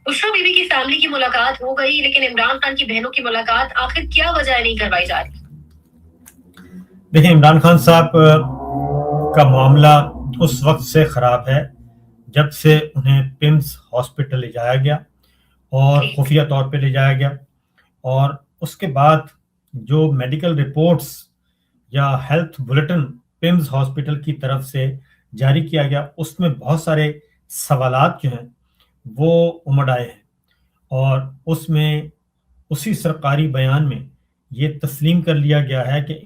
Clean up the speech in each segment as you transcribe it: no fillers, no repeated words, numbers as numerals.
Bushra be be کی family کی ملاقات ہو گئی لیکن عمران خان کی بہنوں کی ملاقات آخر کیا وجہ نہیں کروائی جا رہی؟ دیکھیں عمران خان صاحب کا معاملہ اس وقت سے خراب ہے جب سے انہیں پمس ہاسپٹل لے جایا گیا اور خفیہ طور پہ لے جایا گیا، اور اس کے بعد جو میڈیکل رپورٹس یا ہیلتھ بلیٹن پمز ہاسپٹل کی طرف سے جاری کیا گیا، اس میں بہت سارے سوالات جو ہیں وہ امڑ آئے ہیں، اور اس میں اسی سرکاری بیان میں یہ تسلیم کر لیا گیا ہے کہ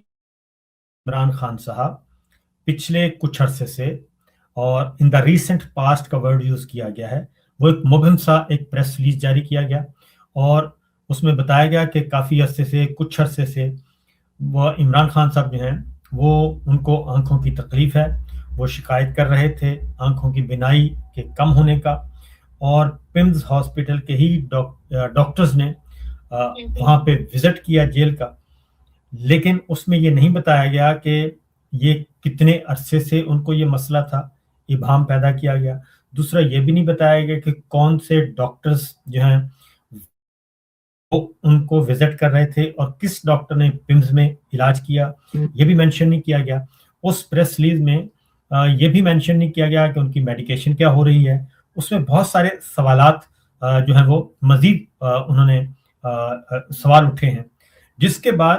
عمران خان صاحب پچھلے کچھ عرصے سے، اور ان دا ریسنٹ پاسٹ کا ورڈ یوز کیا گیا ہے، وہ ایک مبہم سا ایک پریس ریلیز جاری کیا گیا، اور اس میں بتایا گیا کہ کافی عرصے سے، کچھ عرصے سے وہ عمران خان صاحب جو ہیں وہ ان کو آنکھوں کی تکلیف ہے، وہ شکایت کر رہے تھے آنکھوں کی بینائی کے کم ہونے کا، اور پمز ہاسپٹل کے ہی ڈاکٹرز نے وہاں پہ وزٹ کیا جیل کا، لیکن اس میں یہ نہیں بتایا گیا کہ یہ کتنے عرصے سے ان کو یہ مسئلہ تھا، ابہام پیدا کیا گیا۔ دوسرا یہ بھی نہیں بتایا گیا کہ کون سے ڈاکٹرز جو ہیں وہ ان کو وزٹ کر رہے تھے اور کس ڈاکٹر نے پمز میں علاج کیا، یہ بھی مینشن نہیں کیا گیا۔ اس پریس ریلیز میں یہ بھی مینشن نہیں کیا گیا کہ ان کی میڈیکیشن کیا ہو رہی ہے۔ اس میں بہت سارے سوالات جو ہیں وہ مزید انہوں نے سوال اٹھے ہیں، جس کے بعد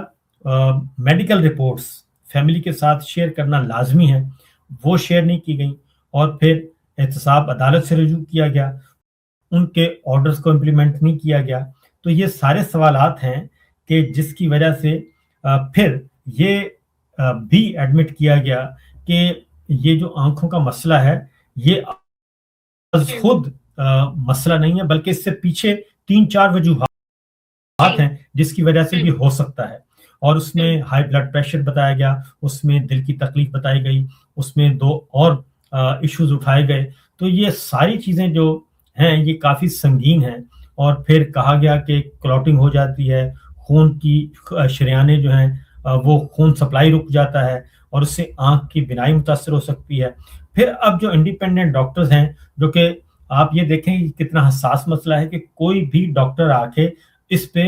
میڈیکل رپورٹس فیملی کے ساتھ شیئر کرنا لازمی ہے، وہ شیئر نہیں کی گئیں، اور پھر احتساب عدالت سے رجوع کیا گیا، ان کے آرڈرز کو امپلیمنٹ نہیں کیا گیا۔ تو یہ سارے سوالات ہیں کہ جس کی وجہ سے پھر یہ بھی ایڈمٹ کیا گیا کہ یہ جو آنکھوں کا مسئلہ ہے یہ خود مسئلہ نہیں ہے، بلکہ اس سے پیچھے 3-4 وجوہات ہیں جس کی وجہ سے بھی ہو سکتا ہے، اور اس میں ہائی بلڈ پریشر بتایا گیا، اس میں دل کی تکلیف بتائی گئی، اس میں 2 اور ایشوز اٹھائے گئے۔ تو یہ ساری چیزیں جو ہیں یہ کافی سنگین ہیں، اور پھر کہا گیا کہ کلوٹنگ ہو جاتی ہے، خون کی شریانیں جو ہیں وہ خون سپلائی رک جاتا ہے، اور اس سے آنکھ کی بینائی متاثر ہو سکتی ہے۔ پھر اب جو انڈیپینڈنٹ ڈاکٹرز ہیں، جو کہ آپ یہ دیکھیں کتنا حساس مسئلہ ہے کہ کوئی بھی ڈاکٹر آ کے اس پہ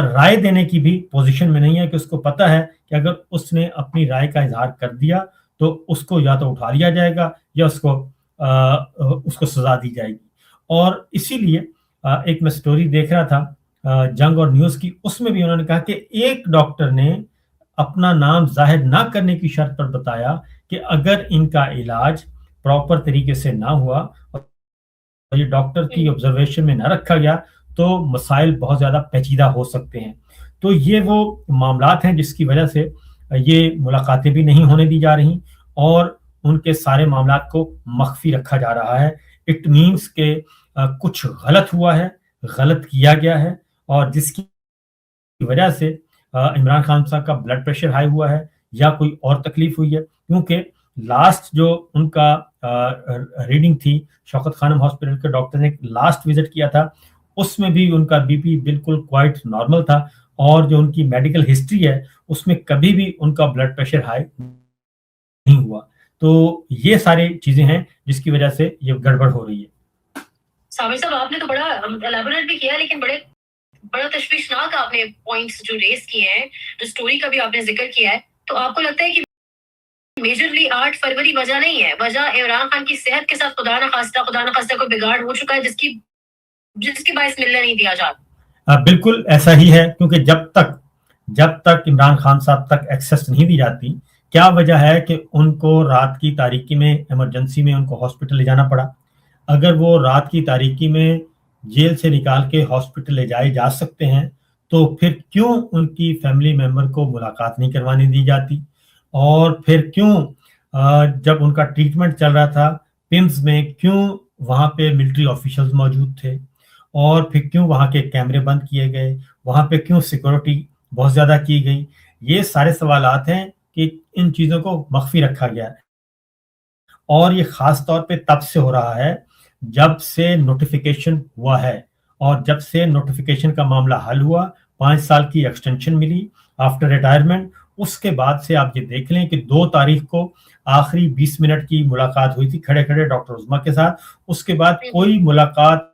رائے دینے کی بھی پوزیشن میں نہیں ہے، کہ اس کو پتہ ہے کہ اگر اس نے اپنی رائے کا اظہار کر دیا تو اس کو یا تو اٹھا لیا جائے گا یا اس کو سزا دی جائے گی۔ اور اسی لیے ایک میں سٹوری دیکھ رہا تھا جنگ اور نیوز کی، اس میں بھی انہوں نے کہا کہ ایک ڈاکٹر نے اپنا نام ظاہر نہ کرنے کی شرط پر بتایا کہ اگر ان کا علاج پراپر طریقے سے نہ ہوا اور یہ ڈاکٹر کی آبزرویشن میں نہ رکھا گیا تو مسائل بہت زیادہ پیچیدہ ہو سکتے ہیں۔ تو یہ وہ معاملات ہیں جس کی وجہ سے یہ ملاقاتیں بھی نہیں ہونے دی جا رہی، اور ان کے سارے معاملات کو مخفی رکھا جا رہا ہے۔ اٹ مینس کہ کچھ غلط ہوا ہے، غلط کیا گیا ہے، اور جس کی وجہ سے عمران خان صاحب کا بلڈ پریشر ہائی ہوا ہے یا کوئی اور تکلیف ہوئی ہے، کیونکہ لاسٹ جو ان کا ریڈنگ تھی، شوکت خانم ہاسپٹل کے ڈاکٹر نے لاسٹ وزٹ کیا تھا، اس میں بھی ان کا بی پی بالکل کوائٹ نارمل تھا، اور جو ان کی میڈیکل ہسٹری ہے اس میں کبھی بھی ان کا بلڈ پریشر ہائی نہیں ہوا۔ تو یہ ساری چیزیں ہیں جس کی وجہ سے یہ گڑبڑ ہو رہی ہے۔ صابر صاحب آپ نے تو بڑا الیبوریٹ بھی کیا، لیکن بڑا تشویشناک آپ نے پوائنٹس جو ریز کیے ہیں، جو سٹوری کا بھی آپ نے ذکر کیا ہے، تو آپ کو لگتا ہے کہ میجرلی 8 فروری وجہ نہیں ہے، وجہ عمران خان کی صحت کے ساتھ خدا نخواستہ کوئی بگاڑ ہو چکا ہے جس کی باعث ملنے نہیں دیا جاتا؟ بالکل ایسا ہی ہے، کیونکہ جب تک عمران خان صاحب تک ایکسیس نہیں دی جاتی، کیا وجہ ہے کہ ان کو رات کی تاریکی میں ایمرجنسی میں ان کو ہاسپٹل لے جانا پڑا؟ اگر وہ رات کی تاریکی میں جیل سے نکال کے ہاسپٹل لے جائے جا سکتے ہیں تو پھر کیوں ان کی فیملی ممبر کو ملاقات نہیں کروانے دی جاتی؟ اور پھر کیوں جب ان کا ٹریٹمنٹ چل رہا تھا پمز میں، کیوں وہاں پہ ملٹری آفیشلز موجود تھے؟ اور پھر کیوں وہاں کے کیمرے بند کیے گئے؟ وہاں پہ کیوں سیکورٹی بہت زیادہ کی گئی؟ یہ سارے سوالات ہیں کہ ان چیزوں کو مخفی رکھا گیا ہے، اور یہ خاص طور پہ تب سے ہو رہا ہے جب سے نوٹیفیکیشن ہوا ہے، اور جب سے نوٹیفیکیشن کا معاملہ حل ہوا، 5 سال کی ایکسٹینشن ملی آفٹر ریٹائرمنٹ، اس کے بعد سے آپ یہ دیکھ لیں کہ 2 تاریخ کو آخری 20 منٹ کی ملاقات ہوئی تھی کھڑے کھڑے ڈاکٹر عظما کے ساتھ، اس کے بعد کوئی ملاقات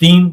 3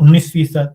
19%,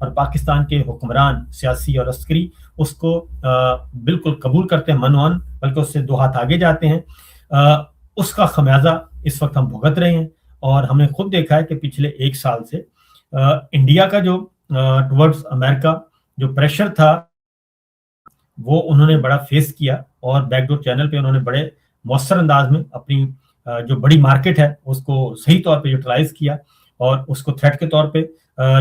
اور پاکستان کے حکمران سیاسی اور عسکری اس کو بالکل قبول کرتے ہیں من، بلکہ اس سے 2 ہاتھ آگے جاتے ہیں. اس کا خمیازہ اس وقت ہم بھگت رہے ہیں. اور ہم نے خود دیکھا ہے کہ پچھلے 1 سال سے انڈیا کا جو ٹورڈز امریکہ جو پریشر تھا وہ انہوں نے بڑا فیس کیا، اور بیک ڈور چینل پہ انہوں نے بڑے مؤثر انداز میں اپنی جو بڑی مارکیٹ ہے اس کو صحیح طور پہ یوٹیلائز کیا، اور اس کو تھریٹ کے طور پہ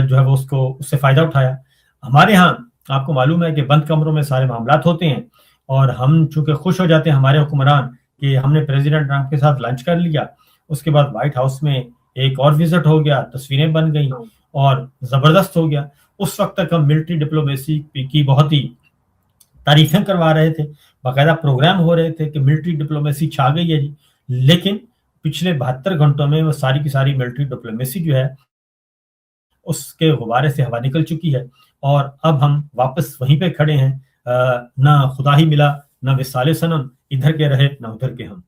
جو ہے وہ اس سے فائدہ اٹھایا. ہمارے ہاں آپ کو معلوم ہے کہ بند کمروں میں سارے معاملات ہوتے ہیں، اور ہم چونکہ خوش ہو جاتے ہیں ہمارے حکمران کہ ہم نے پریزیڈنٹ ٹرمپ کے ساتھ لنچ کر لیا، اس کے بعد وائٹ ہاؤس میں ایک اور وزٹ ہو گیا، تصویریں بن گئیں اور زبردست ہو گیا. اس وقت تک ہم ملٹری ڈپلومیسی کی بہت ہی تعریفیں کروا رہے تھے، باقاعدہ پروگرام ہو رہے تھے کہ ملٹری ڈپلومیسی چھا گئی ہے جی. لیکن پچھلے 72 گھنٹوں میں وہ ساری کی ساری ملٹری ڈپلومیسی جو ہے اس کے غبارے سے ہوا نکل چکی ہے، اور اب ہم واپس وہیں پہ کھڑے ہیں. نہ خدا ہی ملا نہ وصال صنم، ادھر کے رہے نہ ادھر کے ہم.